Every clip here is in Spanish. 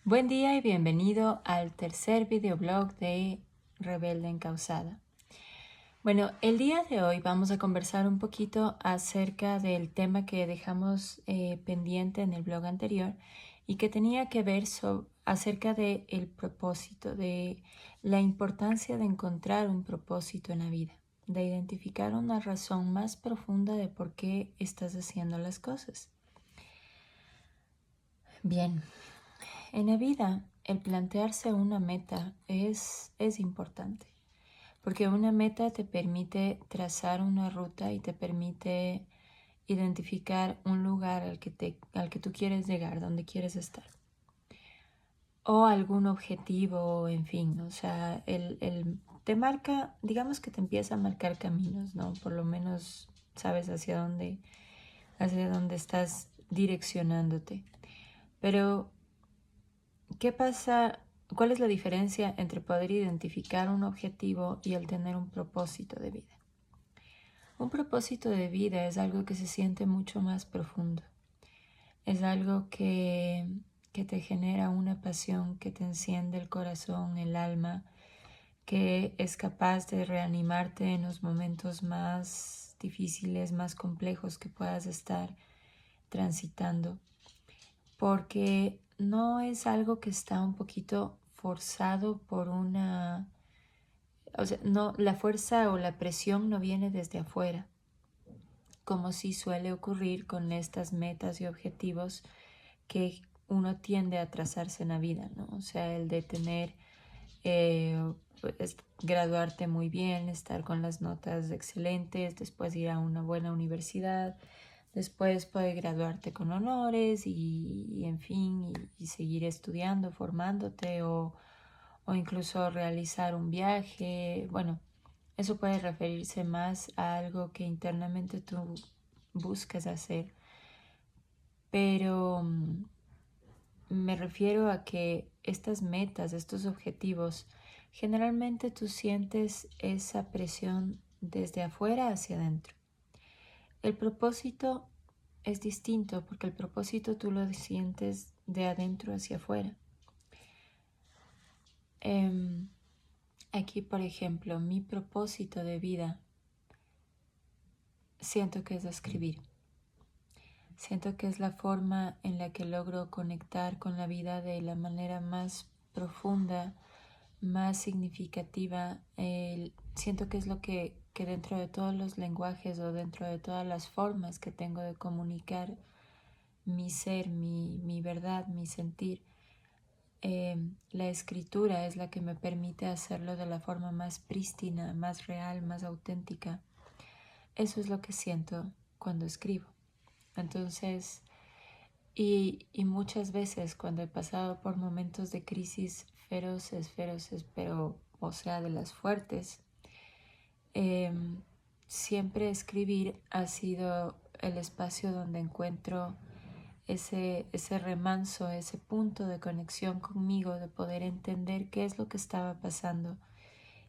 Buen día y bienvenido al tercer videoblog de Rebelde Encausada. Bueno, el día de hoy vamos a conversar un poquito acerca del tema que dejamos pendiente en el blog anterior y que tenía que ver acerca del propósito, de la importancia de encontrar un propósito en la vida, de identificar una razón más profunda de por qué estás haciendo las cosas. Bien. En la vida, el plantearse una meta es importante, porque una meta te permite trazar una ruta y te permite identificar un lugar al que tú quieres llegar, donde quieres estar, o algún objetivo, en fin, o sea, te marca, digamos que te empieza a marcar caminos, ¿no? Por lo menos sabes hacia dónde estás direccionándote. Pero ¿qué pasa? ¿Cuál es la diferencia entre poder identificar un objetivo y el tener un propósito de vida? Un propósito de vida es algo que se siente mucho más profundo. Es algo que te genera una pasión, que te enciende el corazón, el alma, que es capaz de reanimarte en los momentos más difíciles, más complejos que puedas estar transitando. Porque no es algo que está un poquito forzado por o sea, no, la fuerza o la presión no viene desde afuera, como sí suele ocurrir con estas metas y objetivos que uno tiende a trazarse en la vida, ¿no? O sea, el de tener, graduarte muy bien, estar con las notas excelentes, después ir a una buena universidad, después poder graduarte con honores y en fin, y seguir estudiando, formándote o incluso realizar un viaje. Bueno, eso puede referirse más a algo que internamente tú buscas hacer. Pero me refiero a que estas metas, estos objetivos, generalmente tú sientes esa presión desde afuera hacia adentro. El propósito es distinto porque el propósito tú lo sientes de adentro hacia afuera. Aquí, por ejemplo, mi propósito de vida siento que es escribir. Siento que es la forma en la que logro conectar con la vida de la manera más profunda, más significativa. Siento que es lo que dentro de todos los lenguajes o dentro de todas las formas que tengo de comunicar mi ser, mi verdad, mi sentir, la escritura es la que me permite hacerlo de la forma más prístina, más real, más auténtica. Eso es lo que siento cuando escribo. Entonces, y muchas veces cuando he pasado por momentos de crisis feroces, pero, o sea, de las fuertes, siempre escribir ha sido el espacio donde encuentro ese remanso, ese punto de conexión conmigo, de poder entender qué es lo que estaba pasando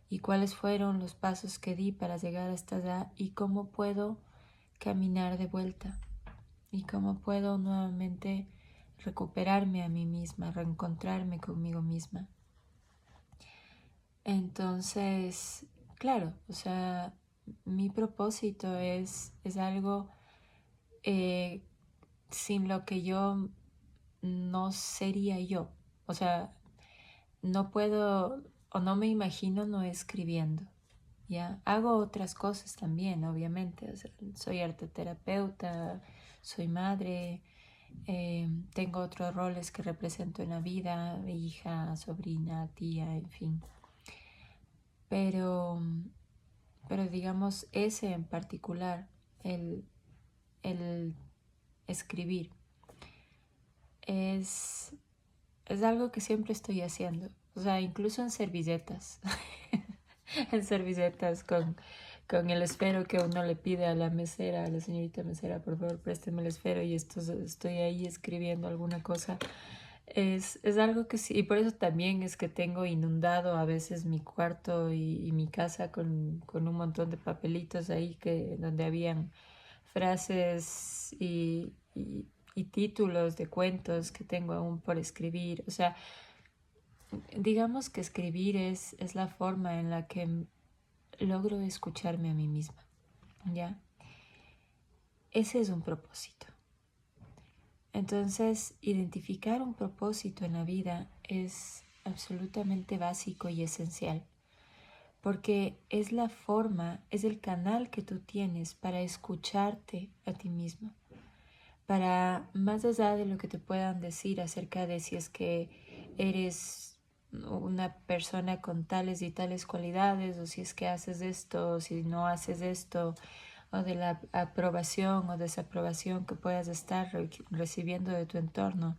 y cuáles fueron los pasos que di para llegar hasta allá y cómo puedo caminar de vuelta y cómo puedo nuevamente recuperarme a mí misma, reencontrarme conmigo misma. Entonces, claro, o sea, mi propósito es algo eh, sin lo que yo no sería yo. O sea, no puedo o no me imagino no escribiendo. ¿Ya? Hago otras cosas también, obviamente. O sea, soy arteterapeuta, soy madre, tengo otros roles que represento en la vida, hija, sobrina, tía, en fin. Pero, pero digamos, ese en particular, el, el escribir, es, es algo que siempre estoy haciendo. O sea, incluso en servilletas. En servilletas con el esfero que uno le pide a la mesera, a la señorita mesera, por favor, présteme el esfero y estoy ahí escribiendo alguna cosa. Es algo que sí, y por eso también es que tengo inundado a veces mi cuarto y mi casa con un montón de papelitos ahí donde habían frases y y títulos de cuentos que tengo aún por escribir. O sea, digamos que escribir es la forma en la que logro escucharme a mí misma, ¿ya? Ese es un propósito. Entonces, identificar un propósito en la vida es absolutamente básico y esencial, porque es la forma, es el canal que tú tienes para escucharte a ti mismo, para, más allá de lo que te puedan decir acerca de si es que eres una persona con tales y tales cualidades, o si es que haces esto, o si no haces esto, o de la aprobación o desaprobación que puedas estar recibiendo de tu entorno.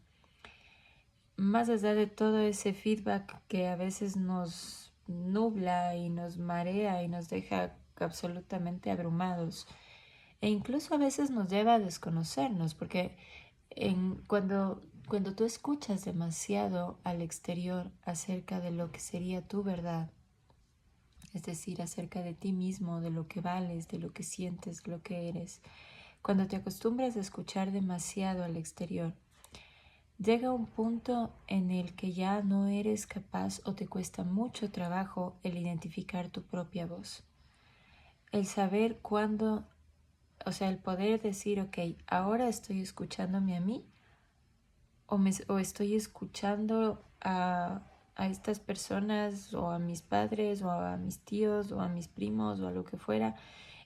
Más allá de todo ese feedback que a veces nos nubla y nos marea y nos deja absolutamente abrumados, e incluso a veces nos lleva a desconocernos, porque cuando tú escuchas demasiado al exterior acerca de lo que sería tu verdad, es decir, acerca de ti mismo, de lo que vales, de lo que sientes, de lo que eres, cuando te acostumbras a escuchar demasiado al exterior, llega un punto en el que ya no eres capaz o te cuesta mucho trabajo el identificar tu propia voz, el saber cuándo. O sea, el poder decir, ok, ahora estoy escuchándome a mí o estoy escuchando a estas personas o a mis padres o a mis tíos o a mis primos o a lo que fuera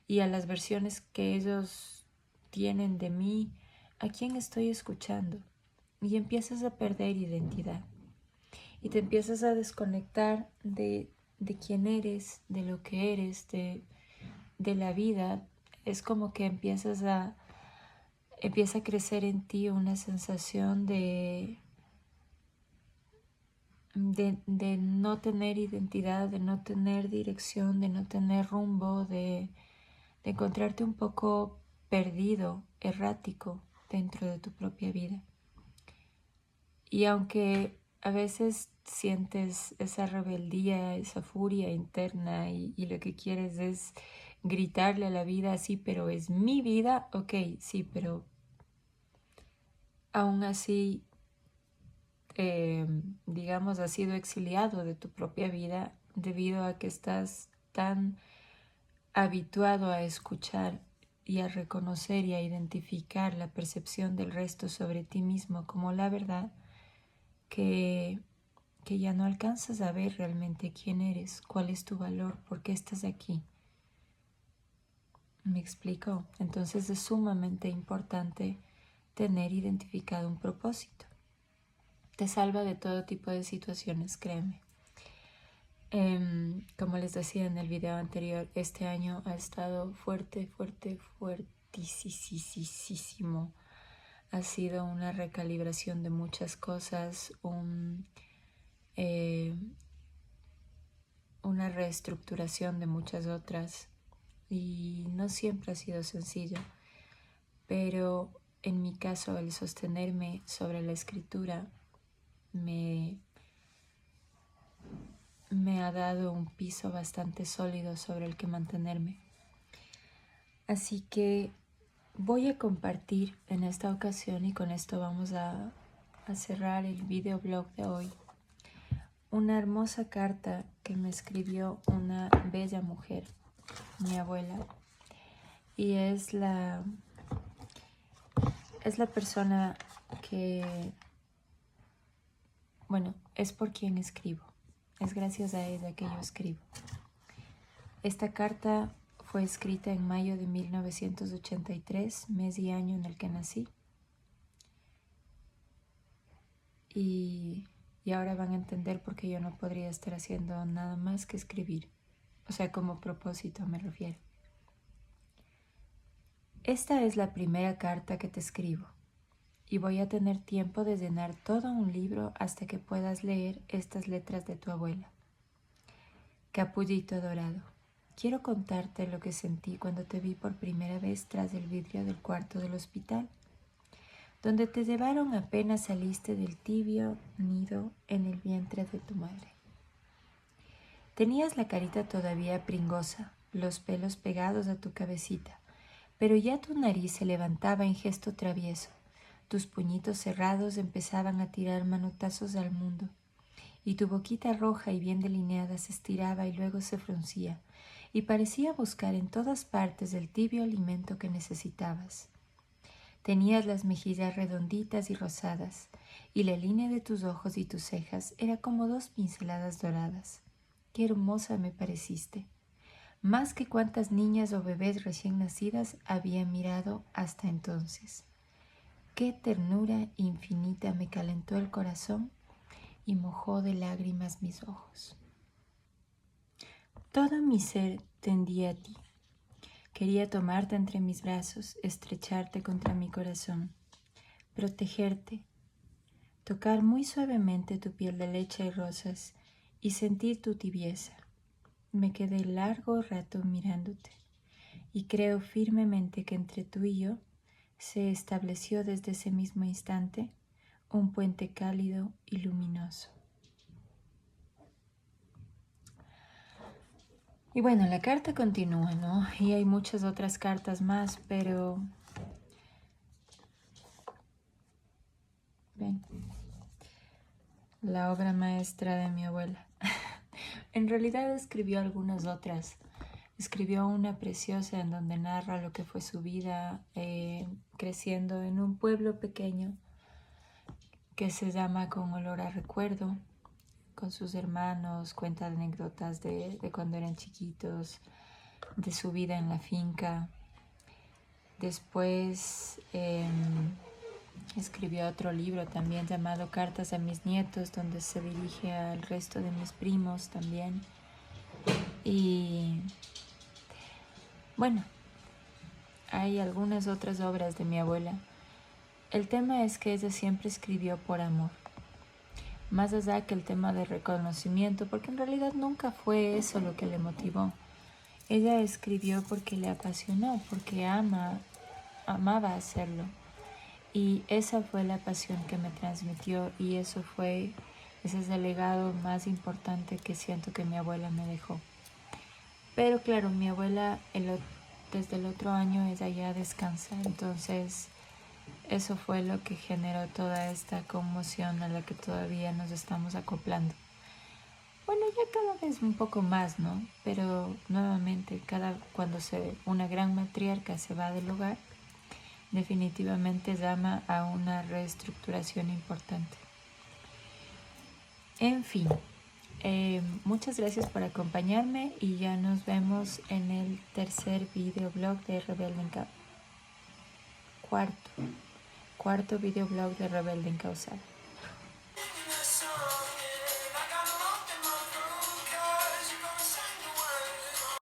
y a las versiones que ellos tienen de mí, ¿a quién estoy escuchando? Y empiezas a perder identidad y te empiezas a desconectar de quién eres, de lo que eres, de la vida. Es como que empieza a crecer en ti una sensación de no tener identidad, de no tener dirección, de no tener rumbo, de encontrarte un poco perdido, errático dentro de tu propia vida. Y aunque a veces sientes esa rebeldía, esa furia interna y lo que quieres es gritarle a la vida, sí, pero es mi vida, ok, sí, pero aún así, digamos, has sido exiliado de tu propia vida debido a que estás tan habituado a escuchar y a reconocer y a identificar la percepción del resto sobre ti mismo como la verdad, que ya no alcanzas a ver realmente quién eres, cuál es tu valor, por qué estás aquí. ¿Me explico? Entonces es sumamente importante tener identificado un propósito. Te salva de todo tipo de situaciones, créeme. Como les decía en el video anterior, este año ha estado fuertísimo. Ha sido una recalibración de muchas cosas, una reestructuración de muchas otras, y no siempre ha sido sencillo, pero en mi caso el sostenerme sobre la escritura me ha dado un piso bastante sólido sobre el que mantenerme. Así que voy a compartir en esta ocasión, y con esto vamos a cerrar el videoblog de hoy, una hermosa carta que me escribió una bella mujer, mi abuela, y es la persona que, bueno, es por quien escribo. Es gracias a ella que yo escribo. Esta carta fue escrita en mayo de 1983, mes y año en el que nací. Y ahora van a entender por qué yo no podría estar haciendo nada más que escribir. O sea, como propósito me refiero. Esta es la primera carta que te escribo, y voy a tener tiempo de llenar todo un libro hasta que puedas leer estas letras de tu abuela. Capullito dorado, quiero contarte lo que sentí cuando te vi por primera vez tras el vidrio del cuarto del hospital, donde te llevaron apenas saliste del tibio nido en el vientre de tu madre. Tenías la carita todavía pringosa, los pelos pegados a tu cabecita, pero ya tu nariz se levantaba en gesto travieso. Tus puñitos cerrados empezaban a tirar manotazos al mundo, y tu boquita roja y bien delineada se estiraba y luego se fruncía, y parecía buscar en todas partes el tibio alimento que necesitabas. Tenías las mejillas redonditas y rosadas, y la línea de tus ojos y tus cejas era como dos pinceladas doradas. ¡Qué hermosa me pareciste! Más que cuantas niñas o bebés recién nacidas había mirado hasta entonces. Qué ternura infinita me calentó el corazón y mojó de lágrimas mis ojos. Todo mi ser tendía a ti. Quería tomarte entre mis brazos, estrecharte contra mi corazón, protegerte, tocar muy suavemente tu piel de leche y rosas y sentir tu tibieza. Me quedé largo rato mirándote y creo firmemente que entre tú y yo se estableció desde ese mismo instante un puente cálido y luminoso. Y bueno, la carta continúa, ¿no? Y hay muchas otras cartas más, pero ven, la obra maestra de mi abuela. En realidad escribió algunas otras. Escribió una preciosa en donde narra lo que fue su vida creciendo en un pueblo pequeño que se llama Con olor a recuerdo, con sus hermanos, cuenta anécdotas de cuando eran chiquitos, de su vida en la finca. Después escribió otro libro también llamado Cartas a mis nietos, donde se dirige al resto de mis primos también. Y bueno, hay algunas otras obras de mi abuela. El tema es que ella siempre escribió por amor, más allá que el tema de reconocimiento, porque en realidad nunca fue eso lo que le motivó. Ella escribió porque le apasionó, porque amaba hacerlo. Y esa fue la pasión que me transmitió y ese es el legado más importante que siento que mi abuela me dejó. Pero claro, mi abuela desde el otro año ella ya descansa, entonces eso fue lo que generó toda esta conmoción a la que todavía nos estamos acoplando. Bueno, ya cada vez un poco más, ¿no? Pero nuevamente, cuando una gran matriarca se va del hogar, definitivamente llama a una reestructuración importante. En fin, muchas gracias por acompañarme y ya nos vemos en el tercer videoblog de Rebelde Encausada. Cuarto videoblog de Rebelde Encausada.